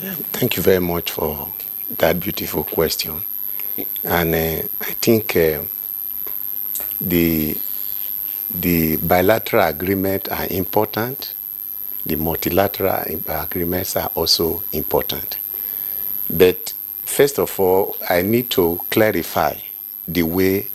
Thank you very much for that beautiful question. And I think the bilateral agreements are important. The multilateral agreements are also important. But first of all, I need to clarify the way,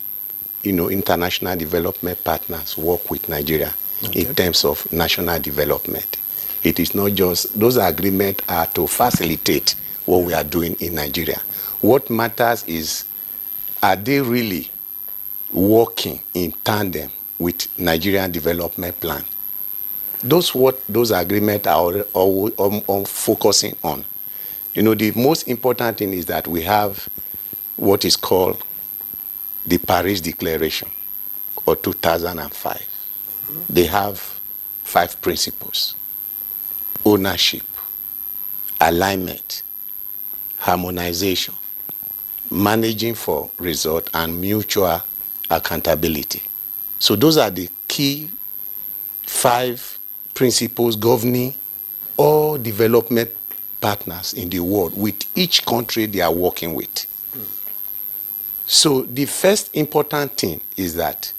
international development partners work with Nigeria in terms of national development. It is not just, those agreements are to facilitate what we are doing in Nigeria. What matters is, are they really working in tandem with Nigerian development plan? Those agreements are all focusing on. The most important thing is that we have what is called the Paris Declaration of 2005. They have 5 principles: ownership, alignment, harmonization, managing for result, and mutual accountability. So those are the key 5 principles governing all development partners in the world, with each country they are working with. So the first important thing is that,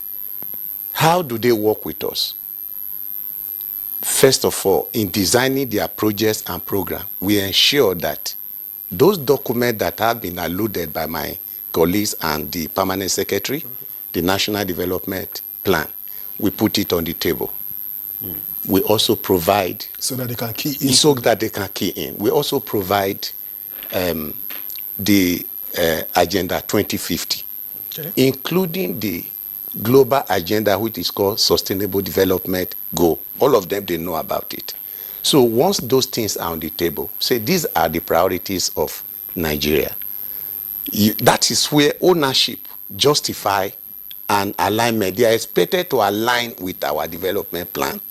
how do they work with us? First of all, in designing their projects and program, we ensure that those documents that have been alluded by my colleagues and the permanent secretary, the National Development Plan, we put it on the table. We also provide... So that they can key in. So that they can key in. We also provide the Agenda 2050, including the global agenda, which is called Sustainable Development Goal. All of them, they know about it. So once those things are on the table, say these are the priorities of Nigeria, that is where ownership, justify, and alignment, they are expected to align with our development plan,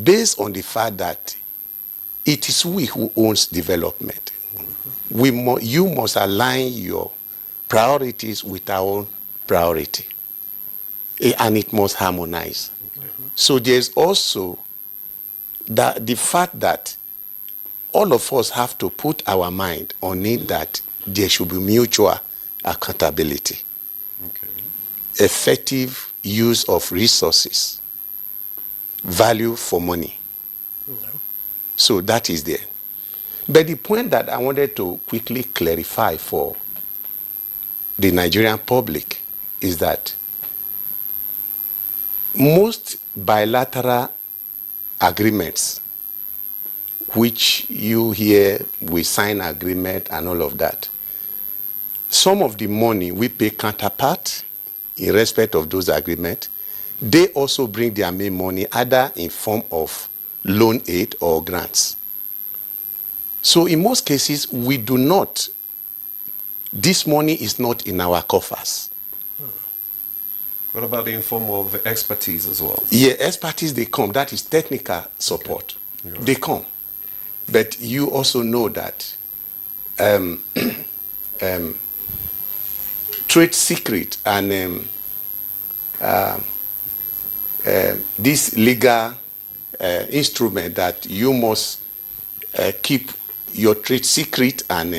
based on the fact that it is we who owns development. You must align your priorities with our own priority, and it must harmonize. So there's also the fact that all of us have to put our mind on it, that there should be mutual accountability, effective use of resources, value for money. So that is there. But the point that I wanted to quickly clarify for the Nigerian public is that most bilateral agreements, which you hear, we sign agreement and all of that, some of the money we pay counterpart in respect of those agreements, they also bring their main money either in form of loan aid or grants. So in most cases, we do not, this money is not in our coffers. What about in form of expertise as well? Yeah, expertise, they come. That is technical support. They come. But you also know that trade secret and this legal instrument that you must keep your trade secret, and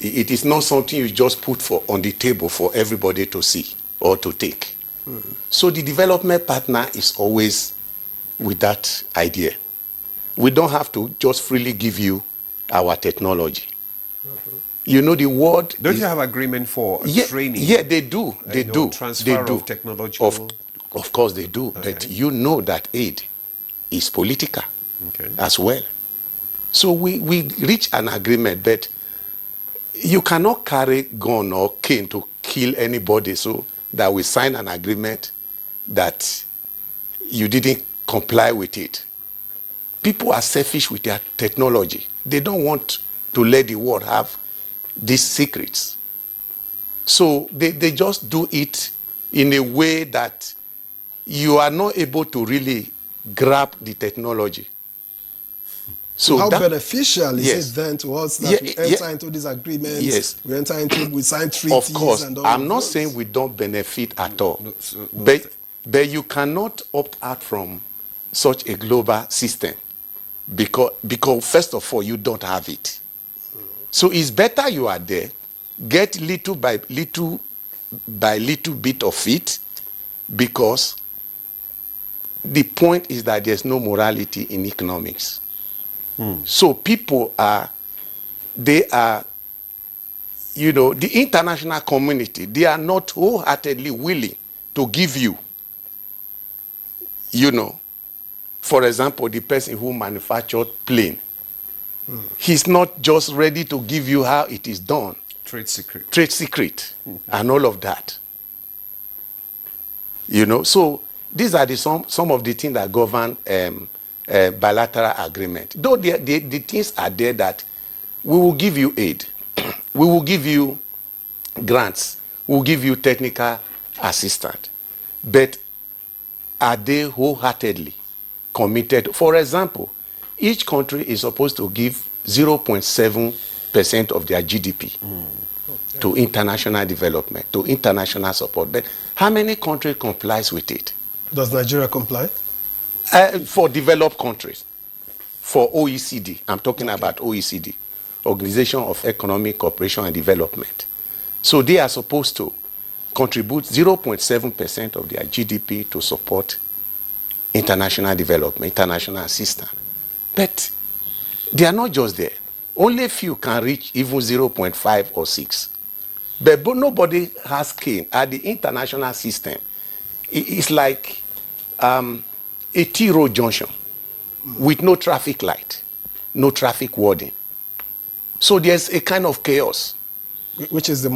it is not something you just put on the table for everybody to see or to take. So the development partner is always with that idea. We don't have to just freely give you our technology. The world... Don't you have agreement for training? Yeah, they do. They do. Transfer of technology. Of course they do. Okay. But you know that aid is political as well. So we reach an agreement, but you cannot carry gun or cane to kill anybody, so that we sign an agreement that you didn't comply with it. People are selfish with their technology. They don't want to let the world have these secrets. So they just do it in a way that you are not able to really grab the technology. So how beneficial is it then to us that we enter into these agreements? Yes. We sign treaties. Of course, and all I'm not saying we don't benefit at all. But you cannot opt out from such a global system. Because first of all, you don't have it. So it's better you are there, get little by little bit of it, because the point is that there's no morality in economics. So people are, the international community, they are not wholeheartedly willing to give you, for example, the person who manufactured plane, he's not just ready to give you how it is done. Trade secret. Trade secret, and all of that. So these are some of the things that govern bilateral agreement. Though the things are there that we will give you aid, we will give you grants, we will give you technical assistance, but are they wholeheartedly committed? For example, each country is supposed to give 0.7% of their GDP to international development, to international support. But how many countries complies with it? Does Nigeria comply? For developed countries, for OECD, I'm talking about OECD, Organization of Economic Cooperation and Development. So they are supposed to contribute 0.7% of their GDP to support international development, international assistance. But they are not just there. Only few can reach even 0.5 or 6. But nobody has cane at the international system. It's like a T-road junction with no traffic light, no traffic warding. So there's a kind of chaos. Which is the